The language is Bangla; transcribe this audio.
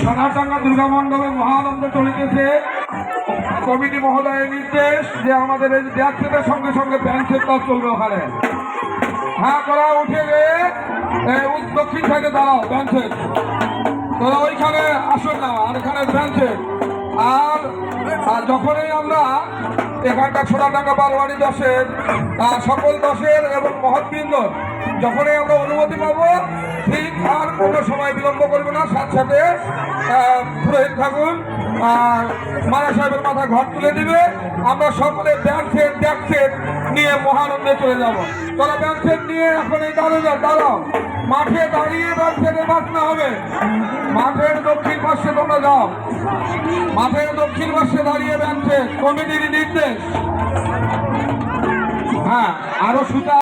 সোনারডাঙ্গা দুর্গা মণ্ডপে মহানন্দ চলিতেছে। কমিটি মহোদয়ের নির্দেশ যে আমাদের এই ব্যাগসেটের সঙ্গে সঙ্গে ব্যান্ড সেট চলবে ওখানে। হ্যাঁ করা উঠে গিয়ে দক্ষিণ সাইডে দাঁড়াও ব্যান্ড সেট, তোরা ওইখানে আসুন না, আর এখানে ব্যান্ড সেট। আর যখনই আমরা এখানটা সোনারডাঙ্গা বারোয়ারি দশের সকল দশের এবং মহৎবৃন্দ যখনই আমরা অনুমতি পাবো ঠিক আর কোনো সময় বিলম্ব করবো না, সাথে সাথে পুরোহিত ঠাকুর মারা সাহেবের মাথা ঘর তুলে দিবে। আমরা সকলে ব্যান্ড সেট নিয়ে মহানন্দে চলে যাবো। তোরা ব্যান্ড সেট নিয়ে এখন এই দাঁড়াও, মাঠে দাঁড়িয়ে ব্যান্ড সেটে বাজনা হবে। মাঠের দক্ষিণ পাশে তোমরা যাও, মাঠের দক্ষিণ পাশে দাঁড়িয়ে ব্যান্ড সেট, কমিটির নির্দেশ। হ্যাঁ, আরো সুতা